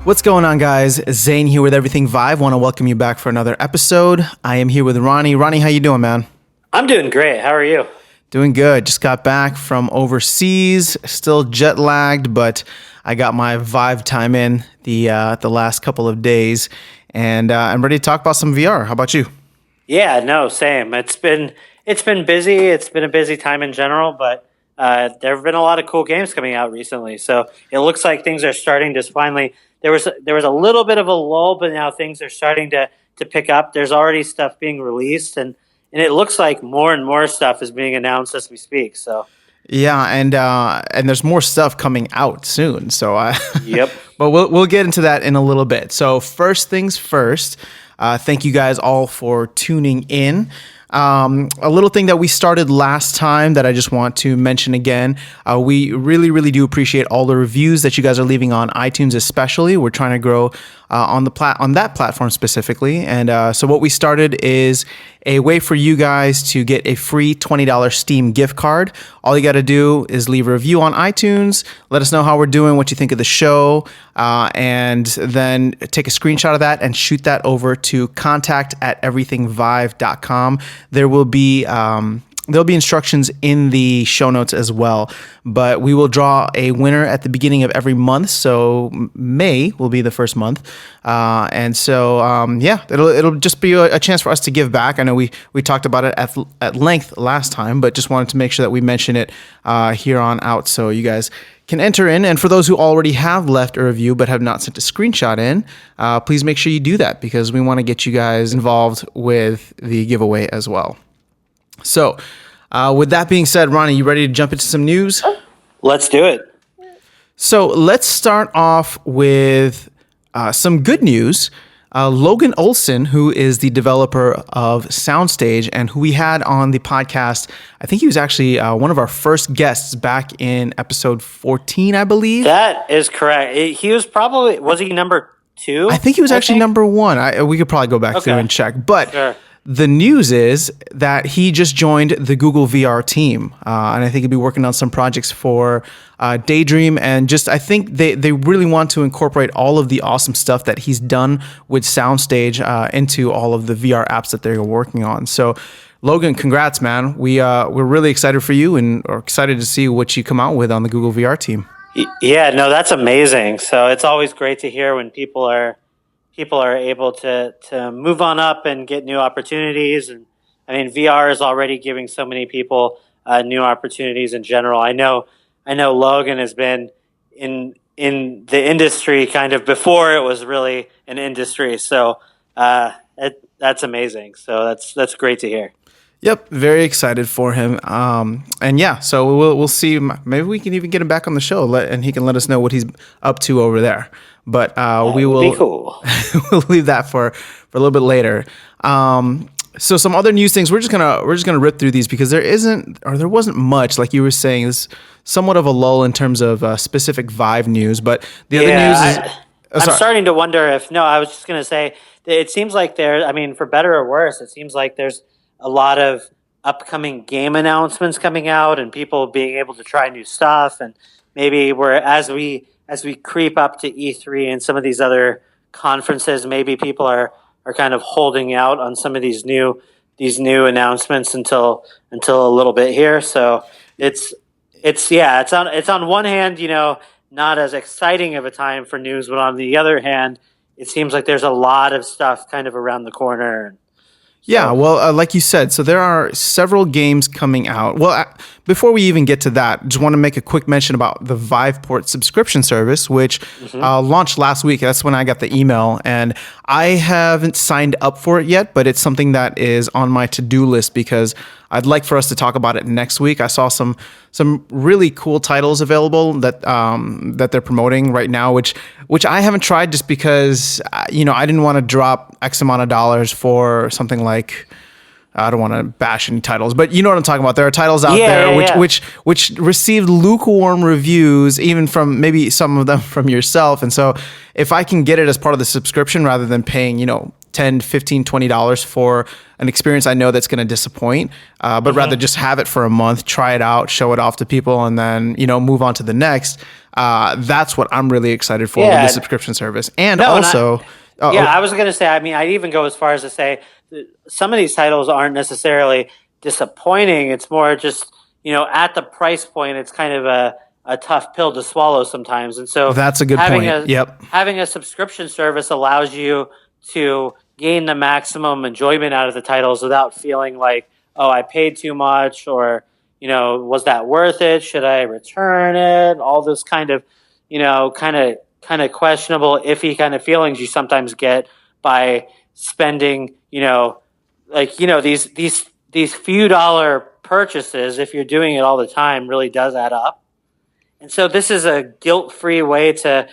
What's going on, guys? Zain here with Everything Vive. Want to welcome you back for another episode. I am here with Ronnie. Ronnie, how you doing, man? I'm doing great. How are you? Doing good. Just got back from overseas. Still jet lagged, but I got my Vive time in the last couple of days, and I'm ready to talk about some VR. How about you? Yeah, no, same. It's been busy. It's been a busy time in general, but there have been a lot of cool games coming out recently. So it looks like things are starting to finally. There was a little bit of a lull, but now things are starting to pick up. There's already stuff being released, and it looks like more and more stuff is being announced as we speak. So yeah, and there's more stuff coming out soon. So yep. But we'll get into that in a little bit. So first things first. Thank you guys all for tuning in. A little thing that we started last time that I just want to mention again. We really, really do appreciate all the reviews that you guys are leaving on iTunes, especially. We're trying to grow on that platform specifically. And so what we started is a way for you guys to get a free $20 Steam gift card. All you got to do is leave a review on iTunes. Let us know how we're doing, what you think of the show, and then take a screenshot of that and shoot that over to contact@everythingvive.com. There will be there'll be instructions in the show notes as well, but we will draw a winner at the beginning of every month. So May will be the first month, and so it'll just be a chance for us to give back. I know we talked about it at length last time, but just wanted to make sure that we mention it here on out, so you guys can enter in. And for those who already have left a review but have not sent a screenshot in, please make sure you do that, because we want to get you guys involved with the giveaway as well. So with that being said, Ronnie, you ready to jump into some news? Let's do it. So let's start off with some good news. Logan Olson, who is the developer of Soundstage and who we had on the podcast, I think he was actually one of our first guests back in episode 14, I believe. That is correct. He was was he number 2? I think he was actually number 1. We could probably go back through and check. But sure. The news is that he just joined the Google VR team, and I think he'll be working on some projects for Daydream, and just I think they really want to incorporate all of the awesome stuff that he's done with Soundstage into all of the VR apps that they're working on. So, Logan, congrats, man! We're really excited for you and are excited to see what you come out with on the Google VR team. Yeah, no, that's amazing. So it's always great to hear when people are able to move on up and get new opportunities. And I mean, VR is already giving so many people new opportunities in general. I know Logan has been in the industry kind of before it was really an industry. So that's amazing. So that's great to hear. Yep, very excited for him. And yeah, so we'll see. Maybe we can even get him back on the show, and he can let us know what he's up to over there. But we will be cool. We'll leave that for a little bit later. So some other news things. We're just gonna rip through these because there wasn't much, like you were saying. There's somewhat of a lull in terms of specific Vive news. But the other news is I'm starting to wonder if I was just gonna say it seems like for better or worse, it seems like there's a lot of upcoming game announcements coming out and people being able to try new stuff, and maybe as we creep up to E3 and some of these other conferences, maybe people are kind of holding out on some of these new announcements until a little bit here. So it's on one hand, not as exciting of a time for news, but on the other hand, it seems like there's a lot of stuff kind of around the corner. Yeah, well, like you said, so there are several games coming out. Well, before we even get to that, just want to make a quick mention about the Viveport subscription service, which launched last week. That's when I got the email, and I haven't signed up for it yet, but it's something that is on my to-do list because I'd like for us to talk about it next week. I saw some really cool titles available that they're promoting right now, which I haven't tried just because I didn't want to drop X amount of dollars for something like, I don't want to bash any titles, but you know what I'm talking about. There are titles out there which received lukewarm reviews, even from maybe some of them from yourself. And so if I can get it as part of the subscription rather than paying, $10, $15, $20 for an experience I know that's going to disappoint, but rather just have it for a month, try it out, show it off to people, and then, move on to the next. That's what I'm really excited for with the subscription service. And also... I was going to say, I mean, I'd even go as far as to say that some of these titles aren't necessarily disappointing. It's more just, at the price point, it's kind of a tough pill to swallow sometimes. And so that's a good point. Having a subscription service allows you to gain the maximum enjoyment out of the titles without feeling like, oh, I paid too much, or, was that worth it? Should I return it? All this kind of questionable, iffy kind of feelings you sometimes get by spending, these few dollar purchases, if you're doing it all the time, really does add up. And so this is a guilt-free way to,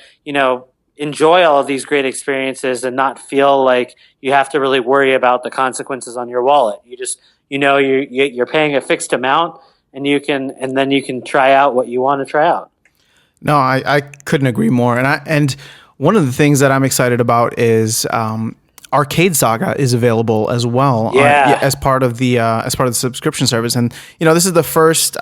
enjoy all of these great experiences and not feel like you have to really worry about the consequences on your wallet. You just, you're paying a fixed amount, and then you can try out what you want to try out. No, I couldn't agree more. And one of the things that I'm excited about is Arcade Saga is available as well as part of the subscription service. And this is the first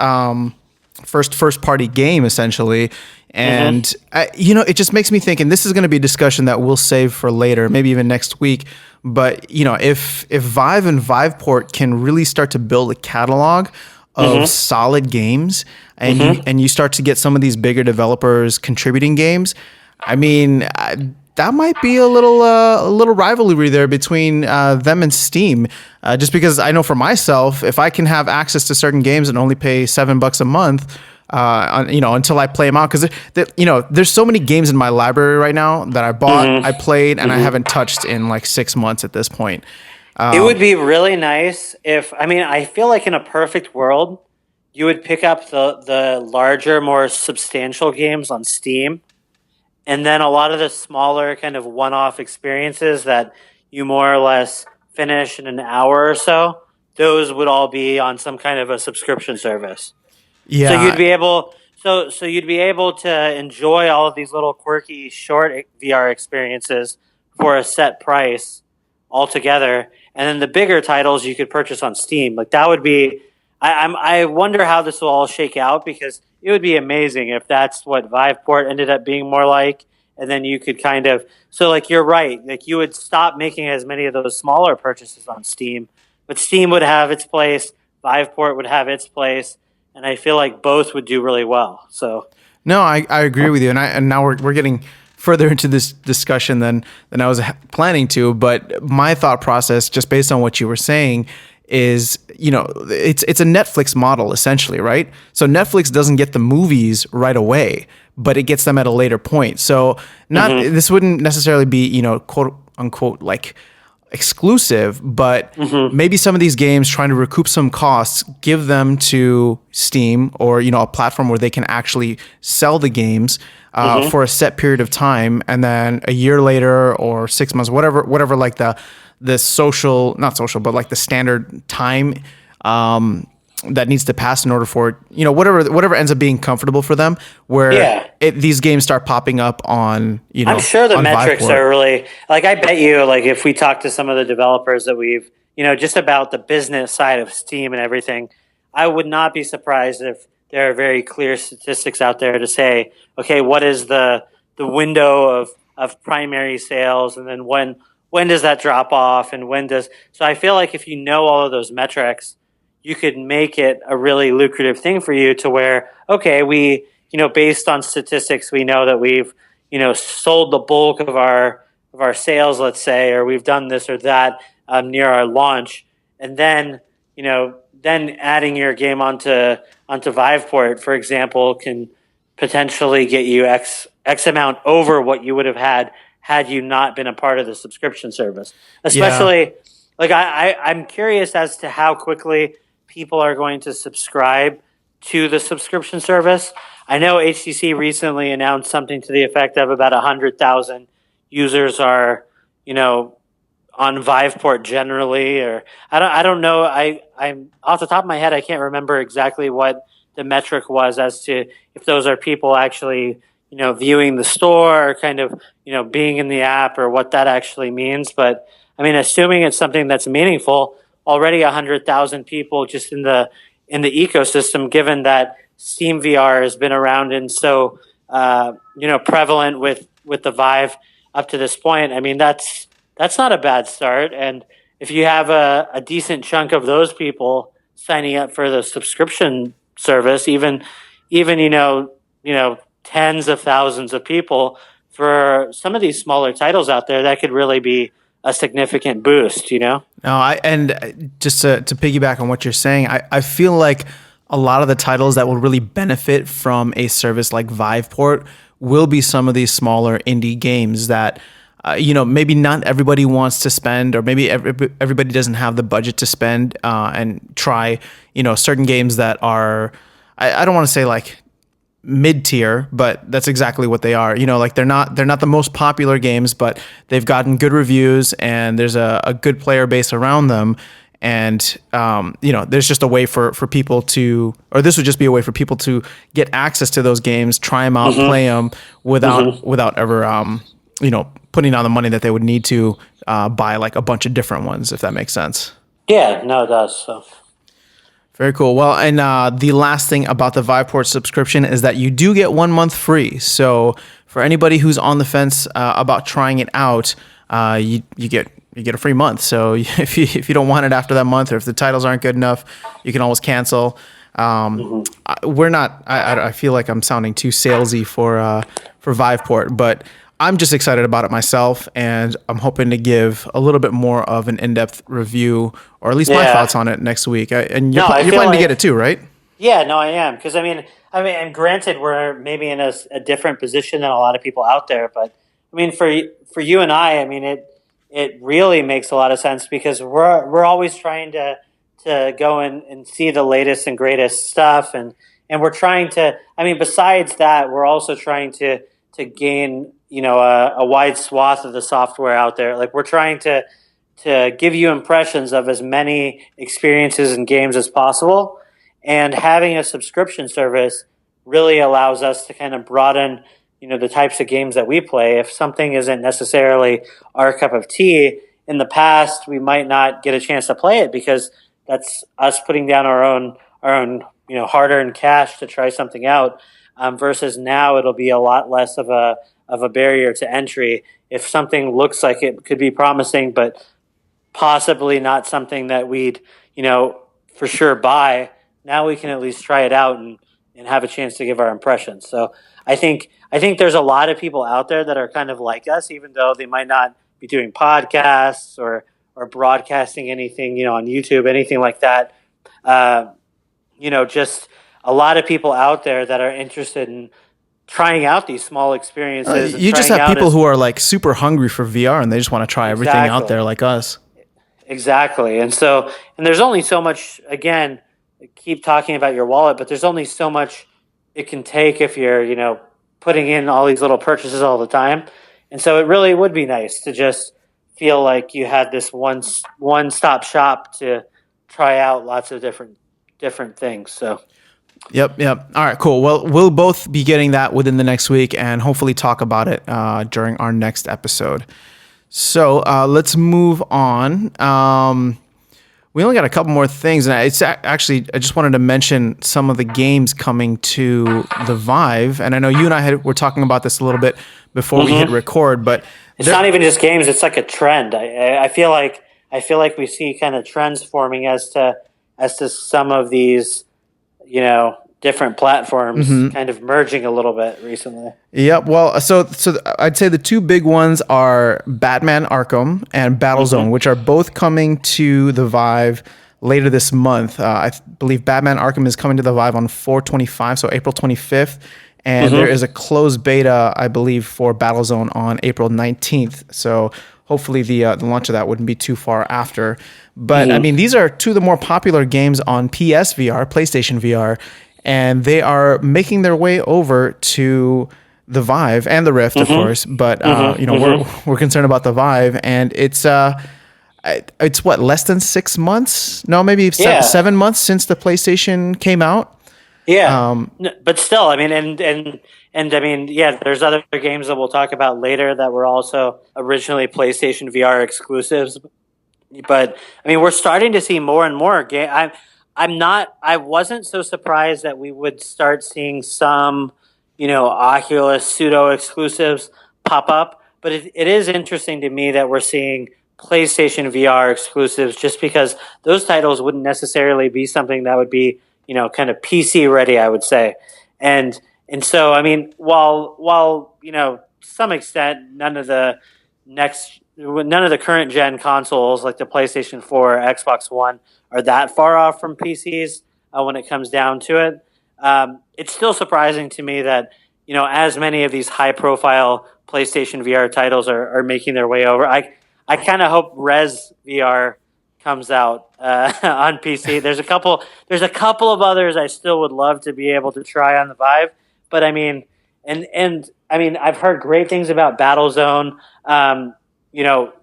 party game essentially. And it just makes me think, and this is going to be a discussion that we'll save for later, maybe even next week. But if Vive and Viveport can really start to build a catalog of solid games, and you start to get some of these bigger developers contributing games, I mean, that might be a little rivalry there between them and Steam. Just because I know for myself, if I can have access to certain games and only pay $7 a month, until I play them out, because there's so many games in my library right now that I bought, I played, and I haven't touched in like 6 months at this point. It would be really nice I feel like in a perfect world, you would pick up the larger, more substantial games on Steam, and then a lot of the smaller kind of one-off experiences that you more or less finish in an hour or so, those would all be on some kind of a subscription service. Yeah. So you'd be able to enjoy all of these little quirky short VR experiences for a set price altogether. And then the bigger titles you could purchase on Steam. Like that would be, I wonder how this will all shake out, because it would be amazing if that's what Viveport ended up being more like. And then you could you're right, like you would stop making as many of those smaller purchases on Steam, but Steam would have its place, Viveport would have its place, and I feel like both would do really well. So no, I agree with you, and now we're getting further into this discussion than I was planning to. But my thought process, just based on what you were saying, is it's a Netflix model essentially, right? So Netflix doesn't get the movies right away, but it gets them at a later point. So this wouldn't necessarily be quote unquote like exclusive, but maybe some of these games, trying to recoup some costs, give them to Steam or a platform where they can actually sell the games for a set period of time, and then a year later or 6 months, whatever like the social, not social, but like the standard time that needs to pass in order for whatever ends up being comfortable for them, where these games start popping up on I'm sure the metrics are really, like, I bet you, like, if we talk to some of the developers that we've just about the business side of Steam and everything, I would not be surprised if there are very clear statistics out there to say, okay, what is the window of primary sales, and then when does that drop off, and so I feel like if you know all of those metrics, you could make it a really lucrative thing for you, to where, okay, we, based on statistics, we know that we've, sold the bulk of our sales, let's say, or we've done this or that near our launch. And then, then adding your game onto Viveport, for example, can potentially get you X amount over what you would have had you not been a part of the subscription service. Especially, like, I'm curious as to how quickly people are going to subscribe to the subscription service. I know HTC recently announced something to the effect of about 100,000 users are, on Viveport generally, or I don't know. I'm off the top of my head, I can't remember exactly what the metric was as to if those are people actually, viewing the store or kind of, being in the app or what that actually means. But I mean, assuming it's something that's meaningful, already 100,000 people just in the ecosystem, given that Steam VR has been around and so, prevalent with the Vive up to this point. I mean, that's not a bad start. And if you have a decent chunk of those people signing up for the subscription service, even tens of thousands of people for some of these smaller titles out there, that could really be a significant boost. No, and just to piggyback on what you're saying, I feel like a lot of the titles that will really benefit from a service like Viveport will be some of these smaller indie games that, maybe not everybody wants to spend, or maybe everybody doesn't have the budget to spend and try, certain games that are, I don't want to say like mid-tier, but that's exactly what they are. Like they're not the most popular games, but they've gotten good reviews and there's a good player base around them. And, there's just a way for people to, or this would just be a way for people to get access to those games, try them out, play them without ever, putting on the money that they would need to buy like a bunch of different ones, if that makes sense. Yeah, no, it does. So. Very cool. Well, and the last thing about the Viveport subscription is that you do get 1 month free. So for anybody who's on the fence about trying it out, you get a free month. So if you don't want it after that month, or if the titles aren't good enough, you can always cancel. We're not. I feel like I'm sounding too salesy for Viveport, but I'm just excited about it myself, and I'm hoping to give a little bit more of an in-depth review, or at least my thoughts on it next week. And you're planning to get it too, right? Yeah, no, I am, because I mean, and granted, we're maybe in a different position than a lot of people out there, but I mean, for you and I mean, it really makes a lot of sense, because we're always trying to go and see the latest and greatest stuff, and we're trying to. I mean, besides that, we're also trying to gain a wide swath of the software out there. Like, we're trying to give you impressions of as many experiences and games as possible, and having a subscription service really allows us to kind of broaden the types of games that we play. If something isn't necessarily our cup of tea, in the past we might not get a chance to play it because that's us putting down our own hard-earned cash to try something out. Versus now, it'll be a lot less of a barrier to entry. If something looks like it could be promising, but possibly not something that we'd for sure buy, now we can at least try it out and have a chance to give our impressions. So I think there's a lot of people out there that are kind of like us, even though they might not be doing podcasts or broadcasting anything, on YouTube, anything like that. Just a lot of people out there that are interested in trying out these small experiences. You just have people who are like super hungry for VR and they just want to try everything out there, like us. Exactly. And there's only so much, again, keep talking about your wallet, but there's only so much it can take if you're, putting in all these little purchases all the time. And so it really would be nice to just feel like you had this one-stop shop to try out lots of different things. So. Yep. All right, cool. Well, we'll both be getting that within the next week and hopefully talk about it during our next episode. So let's move on. We only got a couple more things, and it's actually, I just wanted to mention some of the games coming to the Vive. And I know you and I were talking about this a little bit before we hit record, but it's not even just games; it's like a trend. I feel like we see kind of trends forming as to some of these, different platforms kind of merging a little bit recently. Yep. Well, so I'd say the two big ones are Batman Arkham and Battlezone, which are both coming to the Vive later this month. I believe Batman Arkham is coming to the Vive on 4/25, so April 25th. And there is a closed beta, I believe, for Battlezone on April 19th. So hopefully the launch of that wouldn't be too far after. But I mean, these are two of the more popular games on PSVR, PlayStation VR, and they are making their way over to the Vive and the Rift, of course. But we're concerned about the Vive, and it's what, less than 6 months? No, maybe 7 months since the PlayStation came out. Yeah, but still, I mean, and And I mean, yeah, there's other games that we'll talk about later that were also originally PlayStation VR exclusives. But I mean, we're starting to see more and more game. I'm not. I wasn't so surprised that we would start seeing some, Oculus pseudo exclusives pop up. But it is interesting to me that we're seeing PlayStation VR exclusives, just because those titles wouldn't necessarily be something that would be, kind of PC ready, I would say. And so, I mean, while to some extent, none of the current gen consoles like the PlayStation 4 or Xbox One are that far off from PCs when it comes down to it. It's still surprising to me that, as many of these high profile PlayStation VR titles are making their way over. I kind of hope Res VR comes out on PC. There's a couple of others I still would love to be able to try on the Vive, but I mean, and I mean, I've heard great things about Battlezone.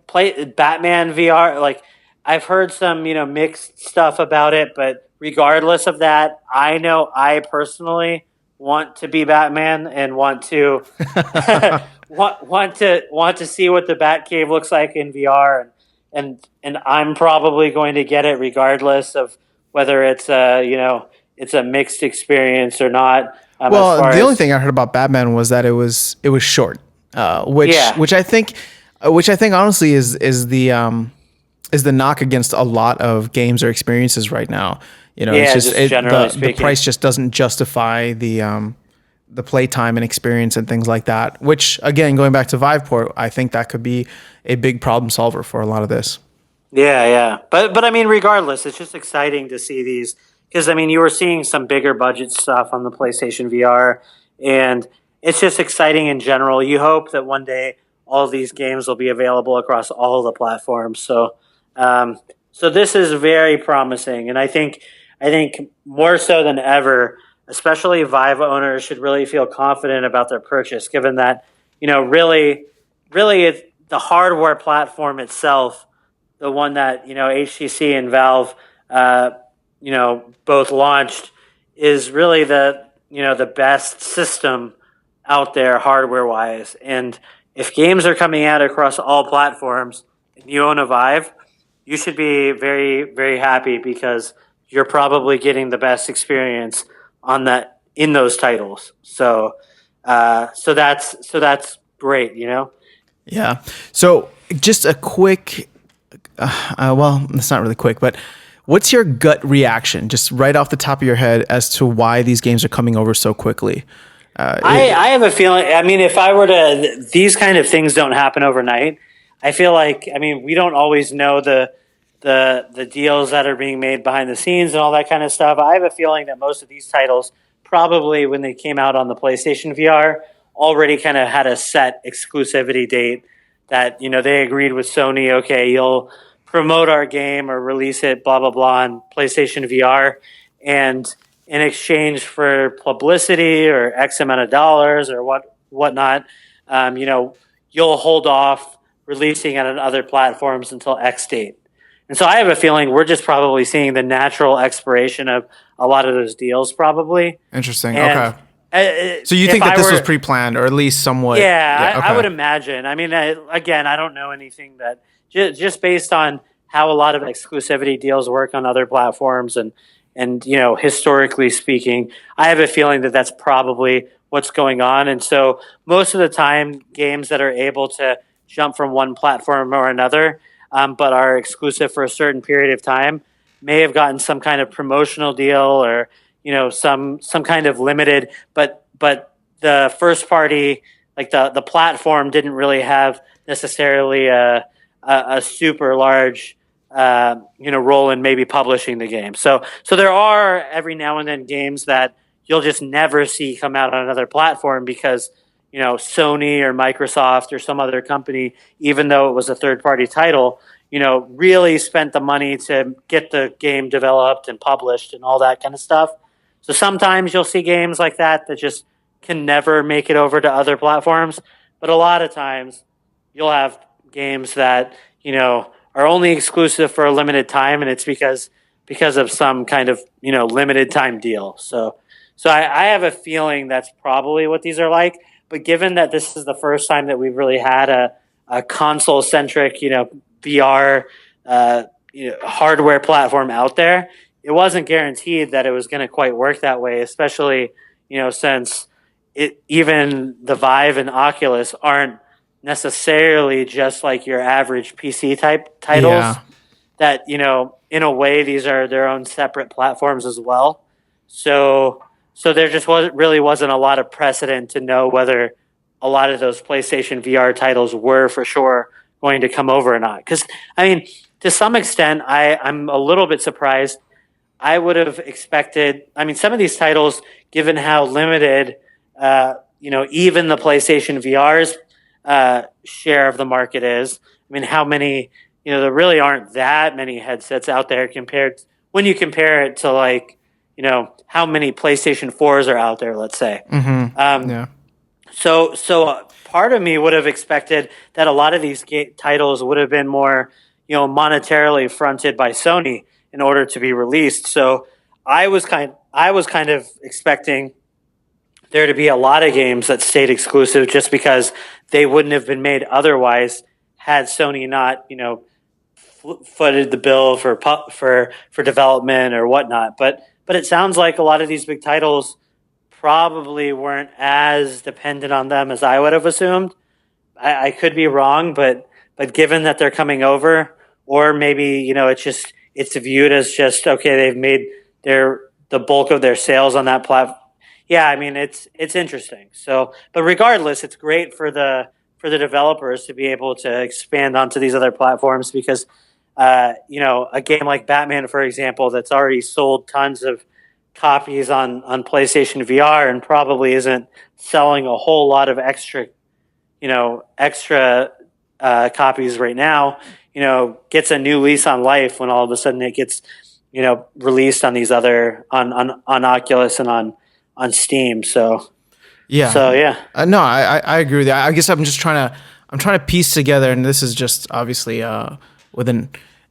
Play Batman VR. Like, I've heard some, mixed stuff about it, but regardless of that, I know I personally want to be Batman and want to want to see what the Batcave looks like in VR, and I'm probably going to get it regardless of whether it's a mixed experience or not. Well, the only thing I heard about Batman was that it was short, which I think honestly is the knock against a lot of games or experiences right now. It's just the price just doesn't justify the playtime and experience and things like that. Which, again, going back to Viveport, I think that could be a big problem solver for a lot of this. Yeah. But I mean, regardless, it's just exciting to see these, because I mean, you were seeing some bigger budget stuff on the PlayStation VR, and it's just exciting in general. You hope that one day all of these games will be available across all the platforms. So this is very promising, and I think more so than ever, especially Vive owners should really feel confident about their purchase, given that really it's the hardware platform itself, the one that HTC and Valve both launched, is really the best system out there hardware wise. And if games are coming out across all platforms and you own a Vive, you should be very, very happy, because you're probably getting the best experience in those titles. So that's great, Yeah. So just a quick, well, it's not really quick, but what's your gut reaction, just right off the top of your head, as to why these games are coming over so quickly? I have a feeling, I mean, if I were to, these kind of things don't happen overnight. I feel like, I mean, we don't always know the deals that are being made behind the scenes and all that kind of stuff. I have a feeling that most of these titles, probably when they came out on the PlayStation VR, already kind of had a set exclusivity date that, they agreed with Sony, okay, you'll promote our game or release it, blah, blah, blah, on PlayStation VR. And in exchange for publicity or X amount of dollars or whatnot, you'll hold off releasing it on other platforms until X date. And so I have a feeling we're just probably seeing the natural expiration of a lot of those deals, probably. Interesting. Okay. So you think that this was pre-planned, or at least somewhat? Yeah, okay. I would imagine. I mean, again, I don't know anything that just based on how a lot of exclusivity deals work on other platforms, and historically speaking, I have a feeling that that's probably what's going on. And so most of the time, games that are able to jump from one platform or another, but are exclusive for a certain period of time, may have gotten some kind of promotional deal, or some kind of limited, but the first party, like the platform, didn't really have necessarily a super large role in maybe publishing the game. So there are every now and then games that you'll just never see come out on another platform, because Sony or Microsoft or some other company, even though it was a third-party title, really spent the money to get the game developed and published and all that kind of stuff. So sometimes you'll see games like that just can never make it over to other platforms. But a lot of times you'll have games that, are only exclusive for a limited time, and it's because of some kind of, limited time deal. So So I have a feeling that's probably what these are like. But given that this is the first time that we've really had a console centric, VR, hardware platform out there, it wasn't guaranteed that it was going to quite work that way, especially, since even the Vive and Oculus aren't necessarily just like your average PC type titles. Yeah. That, in a way, these are their own separate platforms as well. So there just wasn't a lot of precedent to know whether a lot of those PlayStation VR titles were for sure going to come over or not. Because, to some extent, I'm a little bit surprised. I would have expected, some of these titles, given how limited, even the PlayStation VR's share of the market is. How many, there really aren't that many headsets out there when you compare it to how many PlayStation 4s are out there, let's say. Mm-hmm. Yeah. So part of me would have expected that a lot of these titles would have been more, monetarily fronted by Sony in order to be released. So I was kind of expecting there to be a lot of games that stayed exclusive just because they wouldn't have been made otherwise had Sony not, footed the bill for development or whatnot. But it sounds like a lot of these big titles probably weren't as dependent on them as I would have assumed. I could be wrong, but given that they're coming over, or maybe it's viewed as just okay, they've made the bulk of their sales on that platform. Yeah, it's interesting. So, but regardless, it's great for the developers to be able to expand onto these other platforms because, a game like Batman, for example, that's already sold tons of copies on PlayStation VR and probably isn't selling a whole lot of extra copies right now, gets a new lease on life when all of a sudden it gets, released on these other on Oculus and on Steam. So yeah. No, I agree with that. I guess I'm trying to piece together, and this is just obviously with an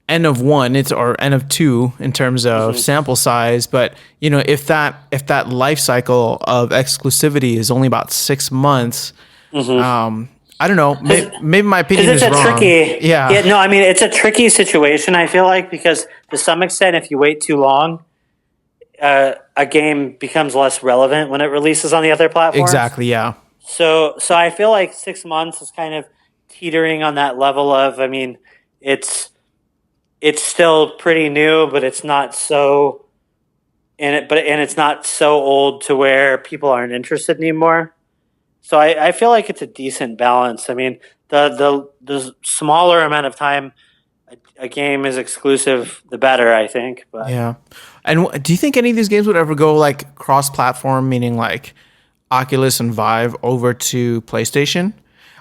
N of 1, or N of 2 in terms of sample size. But if that life cycle of exclusivity is only about 6 months, I don't know. Maybe my opinion is wrong. Yeah. No, it's a tricky situation. I feel like because to some extent, if you wait too long, a game becomes less relevant when it releases on the other platforms. Exactly. Yeah. So I feel like 6 months is kind of teetering on that level of. It's still pretty new, but it's not so and it's not so old to where people aren't interested anymore. So I feel like it's a decent balance. The smaller amount of time a game is exclusive, the better, I think. But yeah. And do you think any of these games would ever go like cross-platform, meaning like Oculus and Vive over to PlayStation?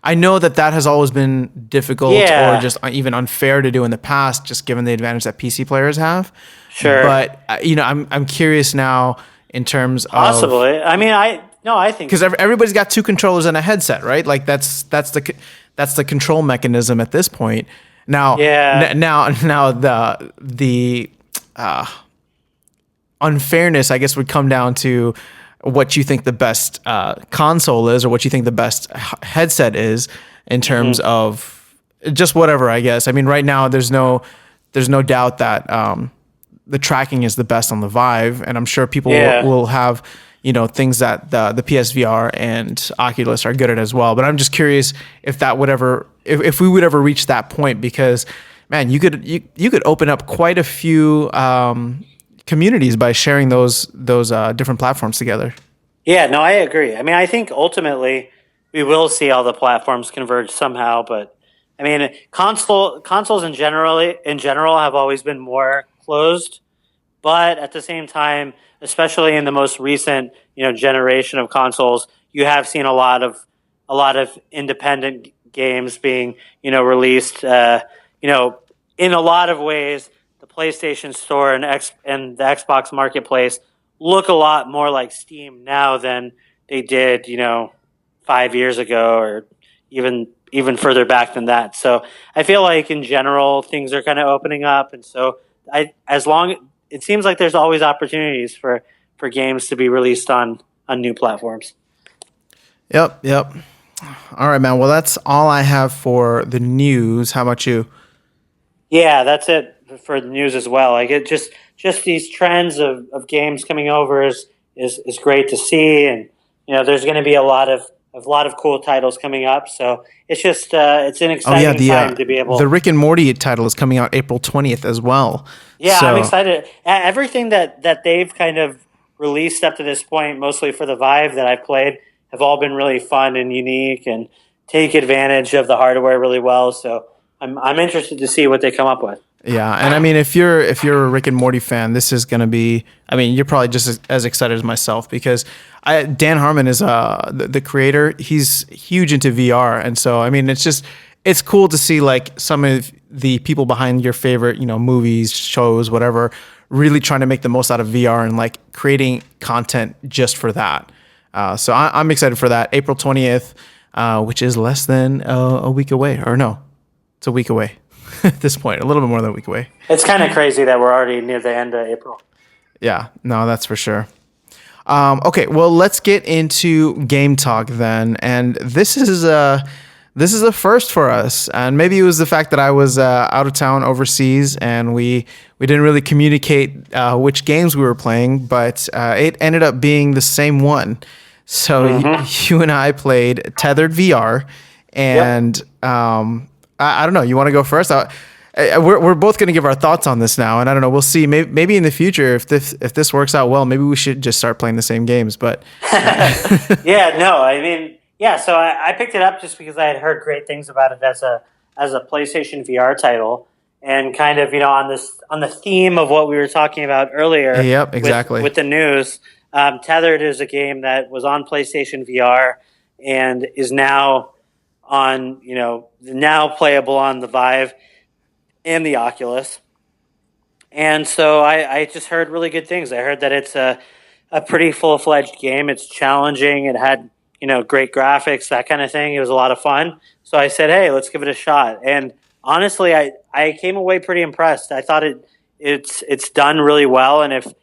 I know that has always been difficult or just even unfair to do in the past, just given the advantage that PC players have. Sure. But I'm curious now in terms possibly. I think because everybody's got 2 controllers and a headset, right? Like that's the control mechanism at this point. Now, now the unfairness, I guess, would come down to what you think the best console is, or what you think the best headset is in terms of just whatever. I guess. Right now there's no doubt that the tracking is the best on the Vive, and I'm sure people will have things that the PSVR and Oculus are good at as well. But I'm just curious if that would ever, if we would ever reach that point, because man, you could open up quite a few communities by sharing those different platforms together. Yeah, no, I agree. I think ultimately we will see all the platforms converge somehow, but consoles in general have always been more closed, but at the same time, especially in the most recent generation of consoles, you have seen a lot of independent games being released. In a lot of ways, the PlayStation Store and the Xbox Marketplace look a lot more like Steam now than they did 5 years ago, or even further back than that. So I feel like in general things are kind of opening up, and so it seems like there's always opportunities for for games to be released on new platforms. Yep. All right, man. Well, that's all I have for the news. How about you? Yeah, that's it for the news as well. Like it just these trends of games coming over is great to see, and there's going to be a lot of cool titles coming up. So it's just it's an Oh yeah, exciting time to be the able. Rick and Morty title is coming out April 20th as well. Yeah, I'm So excited. Everything that they've kind of released up to this point, mostly for the Vive that I've played, have all been really fun and unique and take advantage of the hardware really well. So I'm interested to see what they come up with. yeah, and I mean, if you're a Rick and Morty fan, this is gonna be. I mean, you're probably just as excited as myself because Dan Harmon is the creator. He's huge into VR, and so I mean, it's cool to see like some of the people behind your favorite movies, shows, whatever, really trying to make the most out of VR and like creating content just for that. So I'm excited for that. April 20th, which is less than a week away, or no, it's a week away. At this point, a little bit more than a week away. It's kind of crazy that we're already near the end of April. Yeah, no, that's for sure. Okay, well, let's get into game talk then, and this is a first for us, and maybe it was the fact that I was out of town overseas, and we didn't really communicate which games we were playing, but it ended up being the same one. So you and I played Tethered VR, and I don't know. You want to go first? We're both going to give our thoughts on this now, and I don't know. We'll see. Maybe in the future, if this works out well, maybe we should just start playing the same games. But yeah, no, I mean, yeah. So I picked it up just because I had heard great things about it as a PlayStation VR title, and kind of on the theme of what we were talking about earlier. Yep, exactly. With the news, Tethered is a game that was on PlayStation VR and is now on now playable on the Vive and the Oculus. And so I just heard really good things. I heard that it's a pretty full-fledged game. It's challenging. It had great graphics, that kind of thing. It was a lot of fun. So I said, hey, let's give it a shot. And honestly, I came away pretty impressed. I thought it's done really well. And if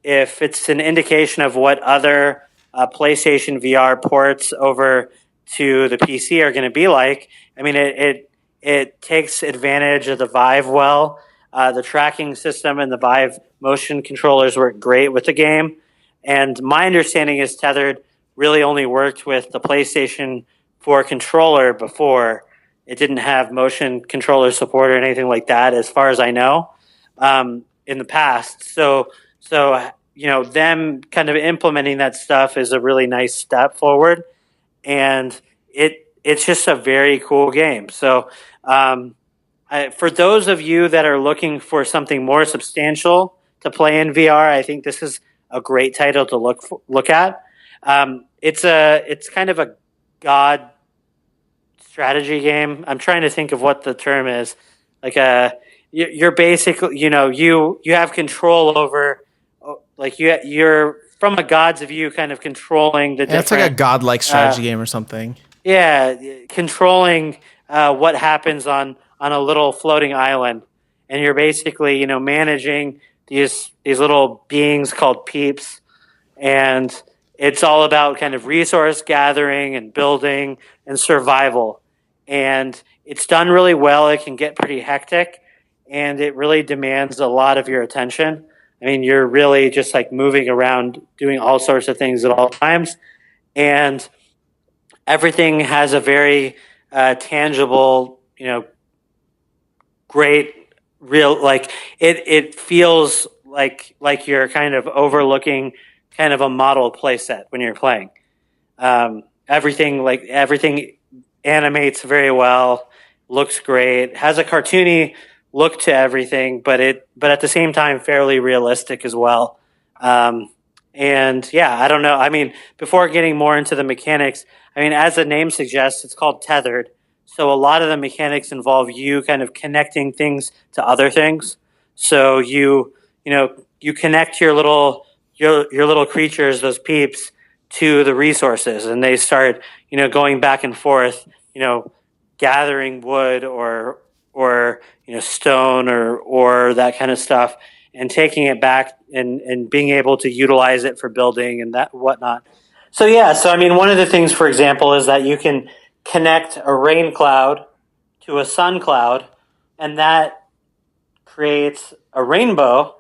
it's an indication of what other PlayStation VR ports over to the PC are going to be like, I mean, it takes advantage of the Vive well. The tracking system and the Vive motion controllers work great with the game. And my understanding is Tethered really only worked with the PlayStation 4 controller before. It didn't have motion controller support or anything like that, as far as I know, in the past. So them kind of implementing that stuff is a really nice step forward, and it's just a very cool game. So for those of you that are looking for something more substantial to play in VR, I think this is a great title to look at. It's kind of a god strategy game. I'm trying to think of what the term is. Like you're basically you have control over. Like you're from a god's view, kind of controlling the. Yeah, it's like a godlike strategy game or something. Yeah, controlling what happens on a little floating island, and you're basically managing these little beings called peeps, and it's all about kind of resource gathering and building and survival, and it's done really well. It can get pretty hectic, and it really demands a lot of your attention. I mean, you're really just like moving around, doing all sorts of things at all times. And everything has a very tangible, great, real, like it feels like you're kind of overlooking kind of a model playset when you're playing. Everything animates very well, looks great, has a cartoony look to everything, but at the same time fairly realistic as well. And yeah, I don't know. I mean, before getting more into the mechanics, I mean, as the name suggests, it's called Tethered. So a lot of the mechanics involve you kind of connecting things to other things. So you connect your little creatures, those peeps, to the resources, and they start going back and forth, gathering wood or stone or that kind of stuff, and taking it back and being able to utilize it for building and that whatnot. So yeah, so I mean, one of the things, for example, is that you can connect a rain cloud to a sun cloud, and that creates a rainbow.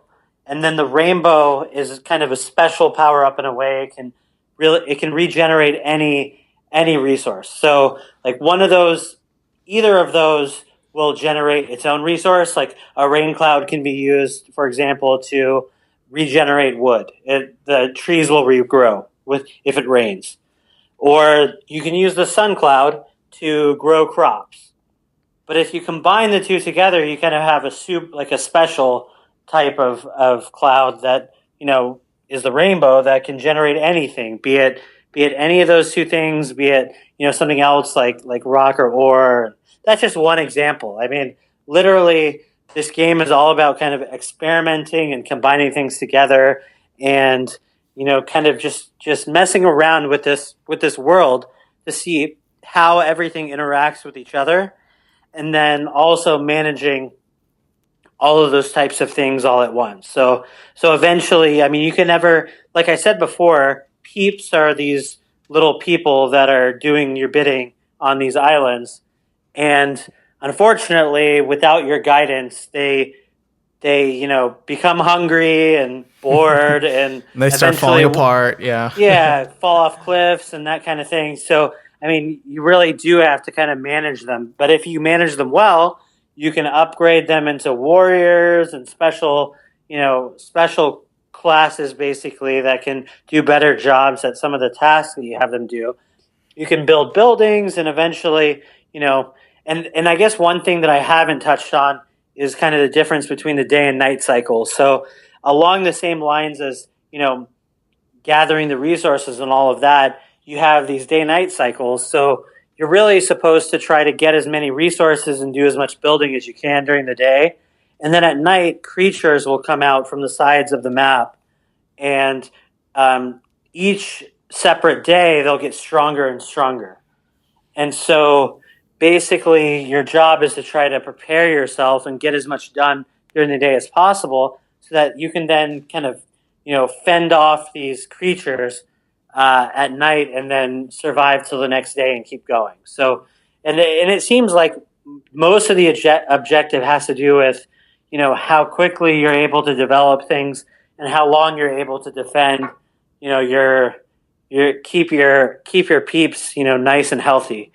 And then the rainbow is kind of a special power up in a way. It can regenerate any resource. So like either of those will generate its own resource. Like a rain cloud can be used, for example, to regenerate wood. The trees will regrow if it rains. Or you can use the sun cloud to grow crops. But if you combine the two together, you kind of have a special type of cloud that, is the rainbow that can generate anything, be it any of those two things, be it, something else like rock or ore. That's just one example. I mean, literally, this game is all about kind of experimenting and combining things together and, kind of just messing around with this world to see how everything interacts with each other, and then also managing all of those types of things all at once. So eventually, I mean, you can never, like I said before, peeps are these little people that are doing your bidding on these islands. And unfortunately, without your guidance, they become hungry and bored and they start falling apart. Yeah, fall off cliffs and that kind of thing. So, I mean, you really do have to kind of manage them. But if you manage them well, you can upgrade them into warriors and special classes, basically, that can do better jobs at some of the tasks that you have them do. You can build buildings and eventually, and I guess one thing that I haven't touched on is kind of the difference between the day and night cycles. So along the same lines as, gathering the resources and all of that, you have these day-night cycles. So you're really supposed to try to get as many resources and do as much building as you can during the day. And then at night, creatures will come out from the sides of the map. And each separate day, they'll get stronger and stronger. And so basically, your job is to try to prepare yourself and get as much done during the day as possible so that you can then kind of, fend off these creatures at night and then survive till the next day and keep going. So, and it seems like most of the objective has to do with, how quickly you're able to develop things and how long you're able to defend, keep your peeps, nice and healthy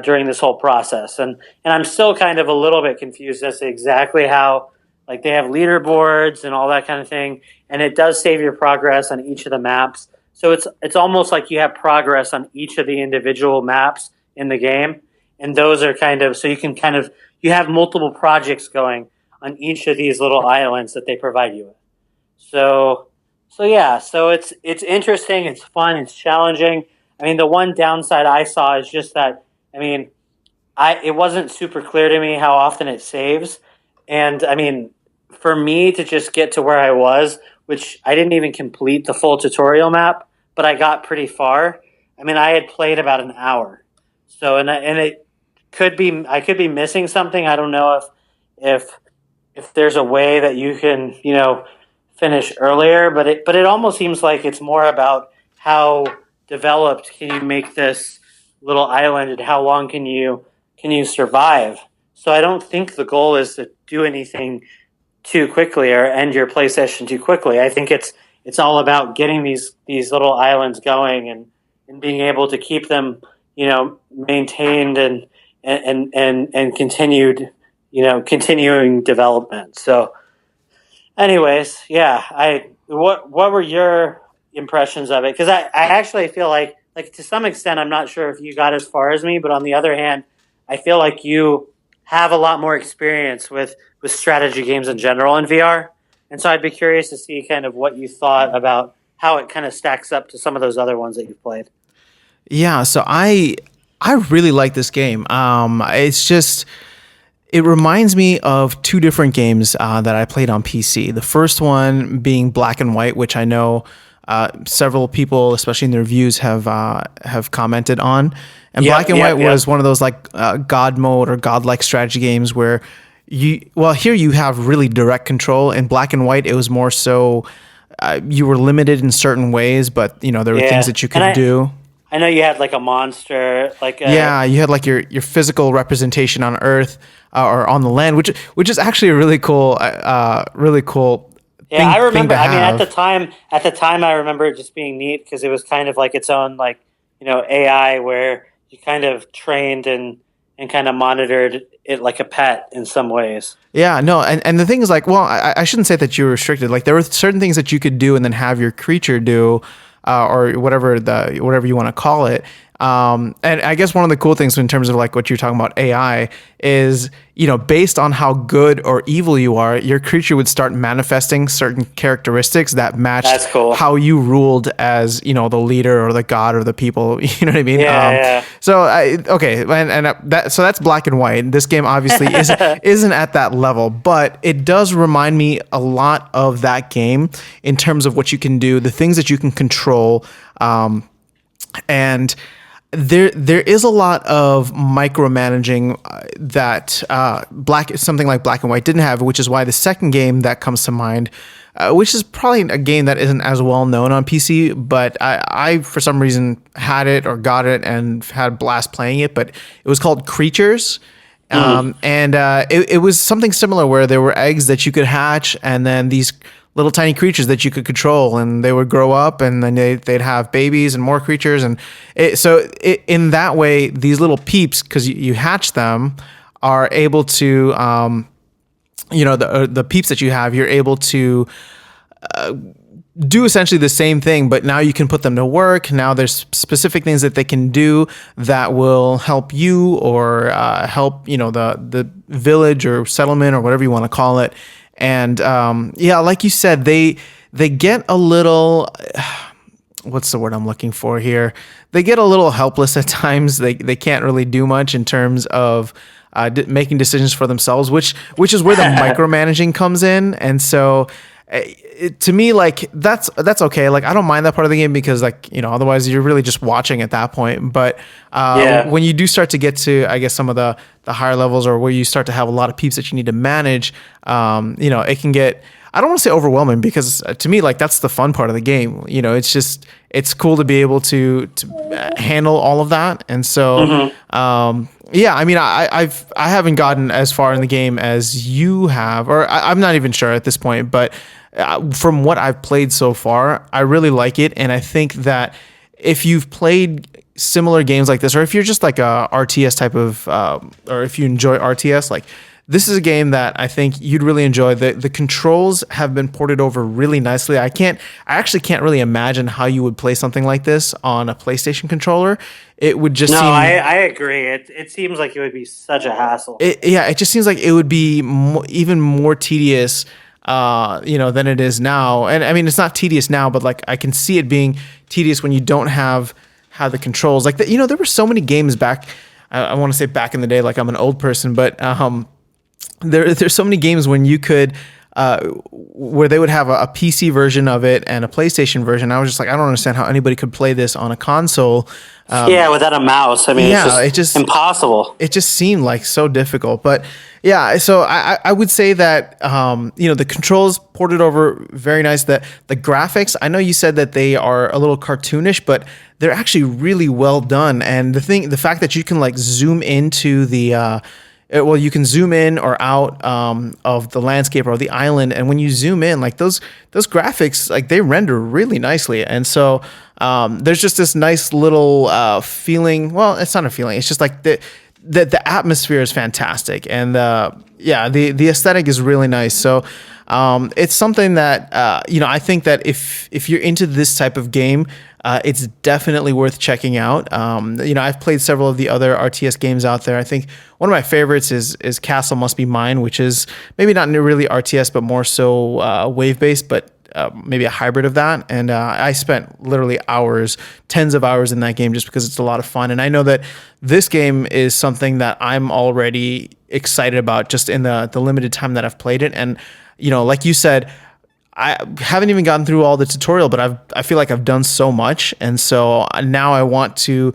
during this whole process. And I'm still kind of a little bit confused as to exactly how, like, they have leaderboards and all that kind of thing, and it does save your progress on each of the maps. So it's almost like you have progress on each of the individual maps in the game, and those are kind of, so you have multiple projects going on each of these little islands that they provide you with. So yeah, so it's interesting, it's fun, it's challenging. I mean, the one downside I saw is just that, I mean, it wasn't super clear to me how often it saves. And I mean, for me to just get to where I was, which I didn't even complete the full tutorial map, but I got pretty far. I mean, I had played about an hour. So, and it could be, I could be missing something. I don't know if there's a way that you can, finish earlier, but it almost seems like it's more about how developed can you make this little island and how long can you survive. So I don't think the goal is to do anything too quickly or end your play session too quickly. I think it's all about getting these little islands going and being able to keep them, maintained and continued, continuing development. So anyways, yeah, what were your impressions of it? Because I actually feel like to some extent, I'm not sure if you got as far as me, but on the other hand, I feel like you have a lot more experience with strategy games in general in VR. And so I'd be curious to see kind of what you thought about how it kind of stacks up to some of those other ones that you've played. Yeah, so I really like this game. It's just, it reminds me of two different games that I played on PC. The first one being Black and White, which I know several people, especially in the reviews, have commented on. And Black and White was one of those like God mode or godlike strategy games where here you have really direct control. In Black and White, it was more so you were limited in certain ways, but there were things that you could do. I know you had like a monster, you had like your physical representation on Earth or on the land, which is actually a really cool Yeah, I remember. I mean, at the time, I remember it just being neat because it was kind of like its own AI where you kind of trained and kind of monitored it like a pet in some ways. Yeah, no, and the thing is I shouldn't say that you were restricted. Like there were certain things that you could do and then have your creature do, or whatever you want to call it. And I guess one of the cool things in terms of like what you're talking about AI is, based on how good or evil you are, your creature would start manifesting certain characteristics that match how you ruled as, the leader or the god or the people, you know what I mean? Yeah. So so that's Black and White. This game obviously isn't at that level, but it does remind me a lot of that game in terms of what you can do, the things that you can control, and there is a lot of micromanaging that something like Black and White didn't have, which is why the second game that comes to mind, which is probably a game that isn't as well known on PC, but I for some reason had it or got it and had a blast playing it, but it was called Creatures. And it was something similar where there were eggs that you could hatch, and then these little tiny creatures that you could control, and they would grow up, and then they'd have babies and more creatures. And in that way, these little peeps, because you hatch them, are able to, the peeps that you have, you're able to do essentially the same thing, but now you can put them to work. Now there's specific things that they can do that will help you or help, the village or settlement or whatever you want to call it. And like you said, they get a little, what's the word I'm looking for here? They get a little helpless at times. They can't really do much in terms of making decisions for themselves, which is where the micromanaging comes in. And so to me, like that's okay. Like I don't mind that part of the game because otherwise you're really just watching at that point. But when you do start to get to, I guess, some of the higher levels or where you start to have a lot of peeps that you need to manage, it can get, I don't want to say overwhelming because to me, like that's the fun part of the game. It's cool to be able to handle all of that. And so, I mean, I haven't gotten as far in the game as you have, or I'm not even sure at this point, but from what I've played so far, I really like it. And I think that if you've played similar games like this, or if you're just like a RTS type of, or if you enjoy RTS, like this is a game that I think you'd really enjoy. The controls have been ported over really nicely. I actually can't really imagine how you would play something like this on a PlayStation controller. It would just seem... I agree. It seems like it would be such a hassle. It just seems like it would be even more tedious than it is now. And I mean, it's not tedious now, but like I can see it being tedious when you don't have the controls. Like there were so many games back. I want to say back in the day, like I'm an old person, but there's so many games when you could where they would have a PC version of it and a PlayStation version. I was just like, I don't understand how anybody could play this on a console. Without a mouse. I mean, it's just impossible. It just seemed like so difficult. But yeah, so I would say that the controls ported over very nice. The graphics, I know you said that they are a little cartoonish, but they're actually really well done. And the fact that you can like zoom into the you can zoom in or out of the landscape or the island, and when you zoom in, like those graphics, like they render really nicely. And so there's just this nice little feeling. Well, it's not a feeling. It's just like the atmosphere is fantastic, and the aesthetic is really nice. So it's something that I think that if you're into this type of game, it's definitely worth checking out. I've played several of the other RTS games out there. I think one of my favorites is Castle Must Be Mine, which is maybe not really RTS, but more so wave-based, but maybe a hybrid of that. And I spent literally tens of hours in that game just because it's a lot of fun. And I know that this game is something that I'm already excited about just in the limited time that I've played it. And, like you said, I haven't even gotten through all the tutorial, but I feel like I've done so much. And so now I want to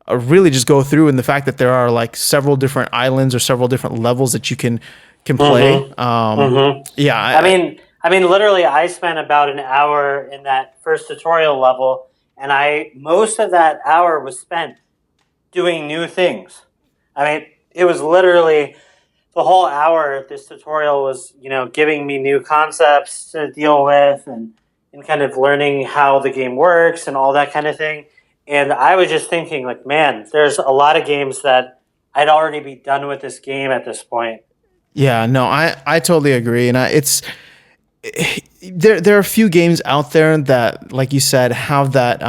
really just go through, and the fact that there are like several different islands or several different levels that you can can play. Yeah, I mean, literally, I spent about an hour in that first tutorial level, and most of that hour was spent doing new things. I mean, it was literally the whole hour of this tutorial was, giving me new concepts to deal with and kind of learning how the game works and all that kind of thing. And I was just thinking, like, man, there's a lot of games that I'd already be done with this game at this point. Yeah, no, I totally agree. And there are a few games out there that, like you said, have that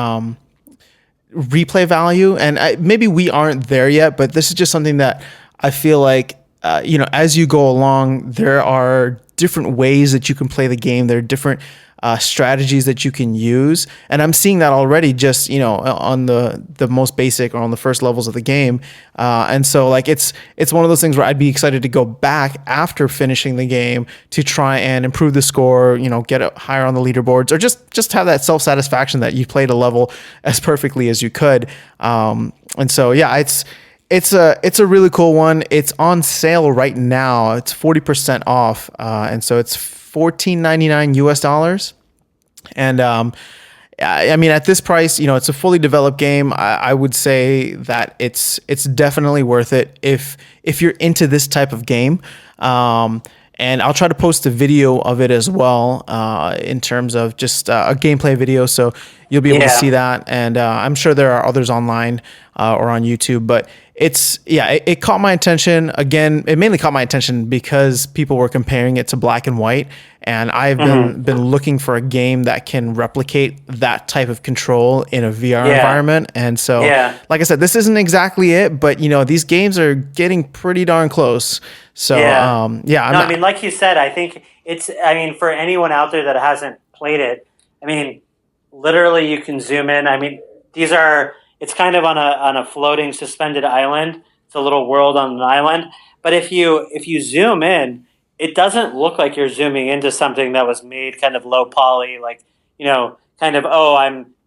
replay value. And maybe we aren't there yet, but this is just something that I feel like, as you go along, there are different ways that you can play the game. There are different strategies that you can use. And I'm seeing that already just, on the most basic or on the first levels of the game. And so like, it's one of those things where I'd be excited to go back after finishing the game to try and improve the score, get it higher on the leaderboards, or just have that self-satisfaction that you played a level as perfectly as you could. And so, yeah, it's a really cool one. It's on sale right now. It's 40% off. And so it's $14.99 US. And I mean, at this price, it's a fully developed game. I would say that it's definitely worth it if you're into this type of game. And I'll try to post a video of it as well, in terms of just a gameplay video, so you'll be able to see that. And I'm sure there are others online or on YouTube, but it caught my attention. Again, it mainly caught my attention because people were comparing it to Black and White, and I've been looking for a game that can replicate that type of control in a VR environment. And so, like I said, this isn't exactly it, but these games are getting pretty darn close. So, I mean, like you said, I think for anyone out there that hasn't played it, I mean, literally you can zoom in. I mean, it's kind of on a floating suspended island. It's a little world on an island. But if you zoom in, it doesn't look like you're zooming into something that was made kind of low poly, like, kind of,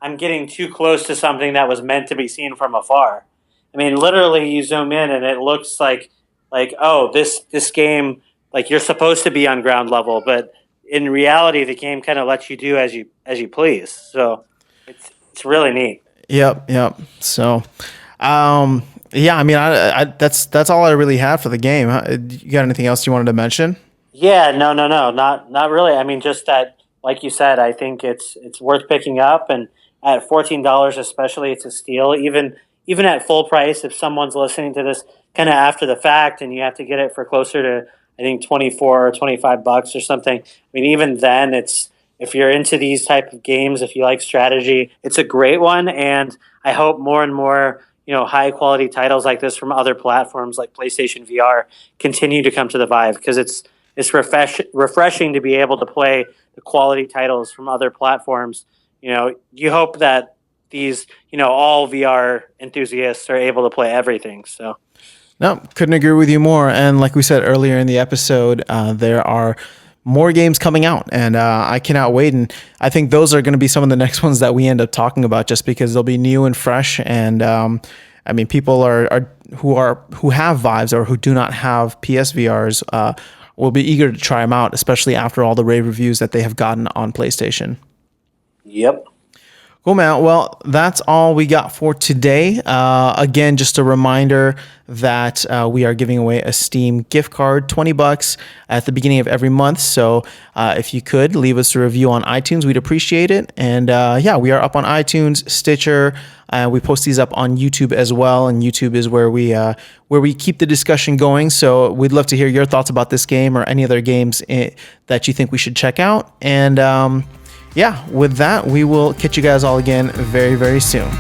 I'm getting too close to something that was meant to be seen from afar. I mean, literally you zoom in and it looks like, oh, this game, like, you're supposed to be on ground level, but in reality, the game kind of lets you do as you please. So it's really neat. Yep. So, I mean, that's all I really have for the game. You got anything else you wanted to mention? Yeah, no, not really. I mean, just that, like you said, I think it's worth picking up, and at $14 especially, it's a steal. Even at full price, if someone's listening to this kind of after the fact, and you have to get it for closer to, I think, $24 or $25 or something. I mean, even then, if you're into these type of games, if you like strategy, it's a great one. And I hope more and more, high quality titles like this from other platforms like PlayStation VR continue to come to the Vive, because it's refreshing to be able to play the quality titles from other platforms. You hope that these, all VR enthusiasts are able to play everything. So. No, couldn't agree with you more. And like we said earlier in the episode, there are more games coming out, and I cannot wait. And I think those are going to be some of the next ones that we end up talking about, just because they'll be new and fresh. And I mean, people who have Vives or who do not have PSVRs will be eager to try them out, especially after all the rave reviews that they have gotten on PlayStation. Yep. Cool, man. Well, that's all we got for today. Again, just a reminder that we are giving away a Steam gift card, $20 at the beginning of every month. So if you could leave us a review on iTunes, we'd appreciate it. And we are up on iTunes, Stitcher. We post these up on YouTube as well. And YouTube is where we keep the discussion going. So we'd love to hear your thoughts about this game or any other games that you think we should check out. And with that, we will catch you guys all again very, very soon.